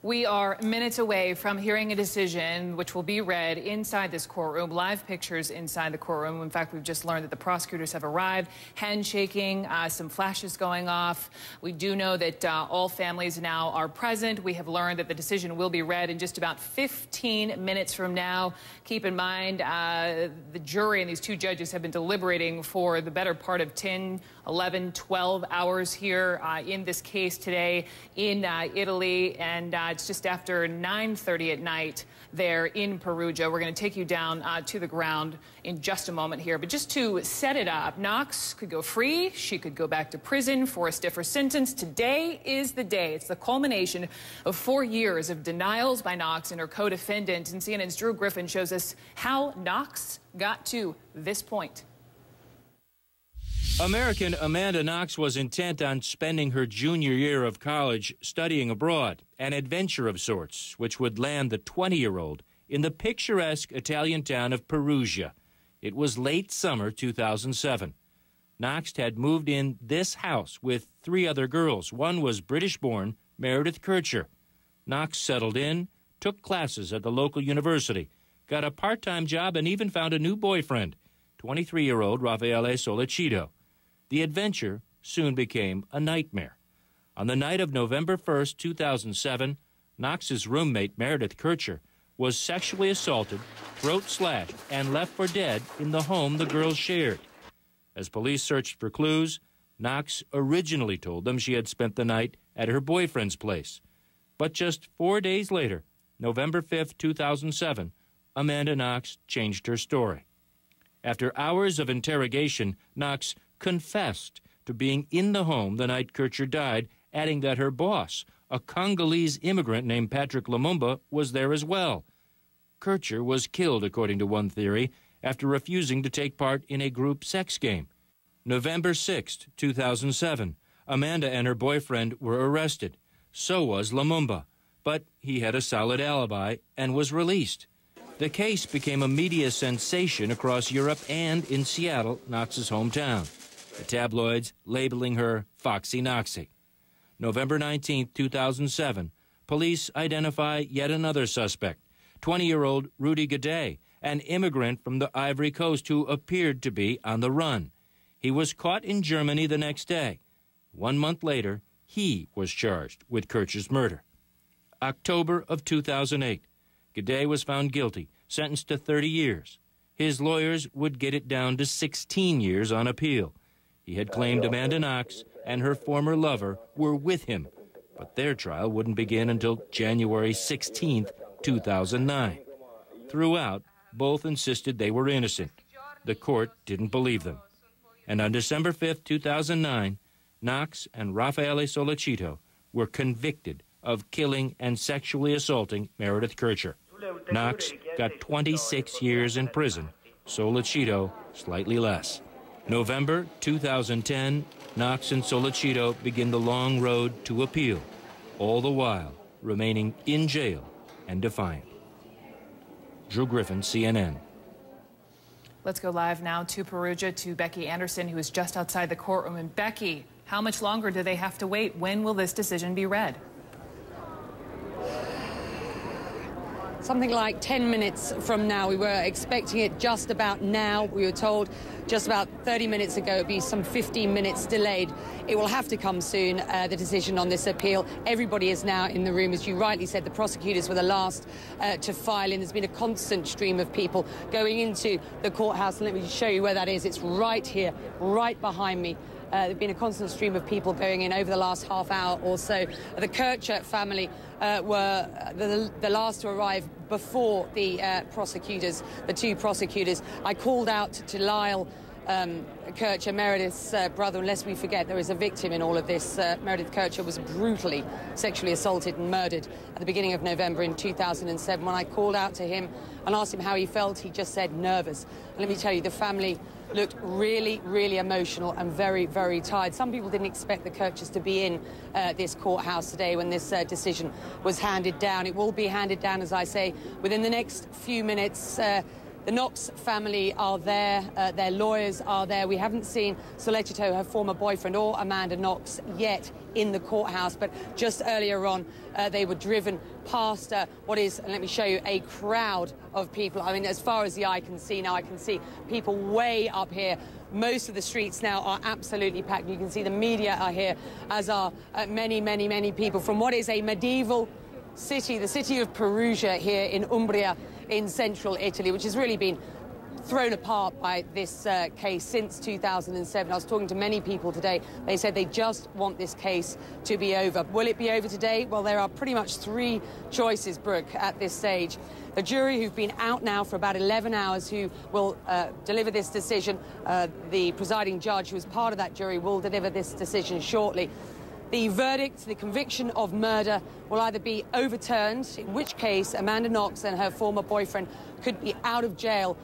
We are minutes away from hearing a decision which will be read inside this courtroom. Live pictures inside the courtroom. In fact, we've just learned that the prosecutors have arrived. Handshaking, some flashes going off. We do know that all families now are present. We have learned that the decision will be read in just about 15 minutes from now. Keep in mind, the jury and these two judges have been deliberating for the better part of 10, 11, 12 hours here in this case today in Italy. And it's just after 9:30 at night there in Perugia. We're going to take you down to the ground in just a moment here. But just to set it up, Knox could go free. She could go back to prison for a stiffer sentence. Today is the day. It's the culmination of 4 years of denials by Knox and her co-defendant. And CNN's Drew Griffin shows us how Knox got to this point. American Amanda Knox was intent on spending her junior year of college studying abroad, an adventure of sorts, which would land the 20-year-old in the picturesque Italian town of Perugia. It was late summer 2007. Knox had moved in this house with 3 other girls. One was British-born Meredith Kircher. Knox settled in, took classes at the local university, got a part-time job, and even found a new boyfriend, 23-year-old Raffaele Sollecito. The adventure soon became a nightmare. On the night of November 1st, 2007, Knox's roommate, Meredith Kircher, was sexually assaulted, throat slashed, and left for dead in the home the girls shared. As police searched for clues, Knox originally told them she had spent the night at her boyfriend's place. But just 4 days later, November 5th, 2007, Amanda Knox changed her story. After hours of interrogation, Knox confessed to being in the home the night Kircher died, adding that her boss, a Congolese immigrant named Patrick Lumumba, was there as well. Kircher was killed, according to one theory, after refusing to take part in a group sex game. November 6, 2007, Amanda and her boyfriend were arrested. So was Lumumba, but he had a solid alibi and was released. The case became a media sensation across Europe and in Seattle, Knox's hometown. The tabloids labeling her Foxy Knoxy. November 19, 2007, police identify yet another suspect, 20-year-old Rudy Gaudet, an immigrant from the Ivory Coast who appeared to be on the run. He was caught in Germany the next day. 1 month later, he was charged with Kircher's murder. October of 2008, Gaudet was found guilty, sentenced to 30 years. His lawyers would get it down to 16 years on appeal. He had claimed Amanda Knox and her former lover were with him, but their trial wouldn't begin until January 16, 2009. Throughout, both insisted they were innocent. The court didn't believe them. And on December 5, 2009, Knox and Raffaele Sollecito were convicted of killing and sexually assaulting Meredith Kircher. Knox got 26 years in prison, Sollecito slightly less. November 2010, Knox and Sollecito begin the long road to appeal, all the while remaining in jail and defiant. Drew Griffin, CNN. Let's go live now to Perugia to Becky Anderson, who is just outside the courtroom. And Becky, how much longer do they have to wait? When will this decision be read? Something like 10 minutes from now. We were expecting it just about now. We were told just about 30 minutes ago it would be some 15 minutes delayed. It will have to come soon, the decision on this appeal. Everybody is now in the room. As you rightly said, the prosecutors were the last to file in. There's been a constant stream of people going into the courthouse. And let me just show you where that is. It's right here, right behind me. There's been a constant stream of people going in over the last half hour or so. The Kircher family were the last to arrive before the prosecutors, the two prosecutors. I called out to Lyle Kircher, Meredith's brother, and lest we forget there is a victim in all of this. Meredith Kircher was brutally sexually assaulted and murdered at the beginning of November in 2007. When I called out to him and asked him how he felt, he just said nervous. And let me tell you, the family looked really, really emotional and very, very tired. Some people didn't expect the Kirchers to be in this courthouse today when this decision was handed down. It will be handed down, as I say, within the next few minutes. The Knox family are there, their lawyers are there. We haven't seen Solecito, her former boyfriend, or Amanda Knox yet in the courthouse, but just earlier on they were driven past what is, and let me show you, a crowd of people. I mean, as far as the eye can see now, I can see people way up here. Most of the streets now are absolutely packed. You can see the media are here, as are many, many, many people from what is a medieval city, the city of Perugia here in Umbria in central Italy, which has really been thrown apart by this case since 2007. I was talking to many people today. They said they just want this case to be over. Will it be over today? Well, there are pretty much three choices, Brooke, at this stage. The jury, who've been out now for about 11 hours, who will deliver this decision. The presiding judge, who is part of that jury, will deliver this decision shortly. The verdict, the conviction of murder, will either be overturned, in which case Amanda Knox and her former boyfriend could be out of jail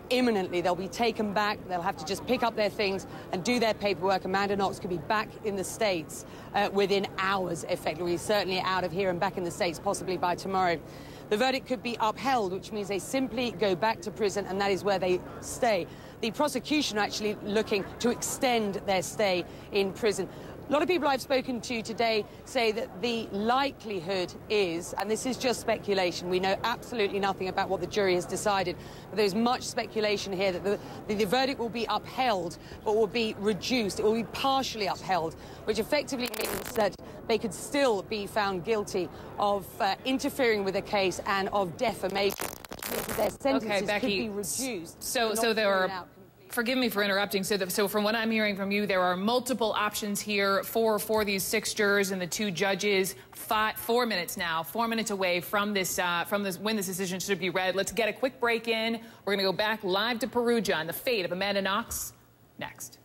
imminently. They'll be taken back. They'll have to just pick up their things and do their paperwork. Amanda Knox could be back in the States within hours, effectively, certainly out of here and back in the States, possibly by tomorrow. The verdict could be upheld, which means they simply go back to prison, and that is where they stay. The prosecution are actually looking to extend their stay in prison. A lot of people I've spoken to today say that the likelihood is, and this is just speculation, we know absolutely nothing about what the jury has decided, but there's much speculation here that the verdict will be upheld, but will be reduced. It will be partially upheld, which effectively means that they could still be found guilty of interfering with a case and of defamation, which means their sentences could be reduced. So there are... Forgive me for interrupting. So from what I'm hearing from you, there are multiple options here for these 6 jurors and the 2 judges. 4 minutes now, 4 minutes away from this when this decision should be read. Let's get a quick break in. We're going to go back live to Perugia on the fate of Amanda Knox next.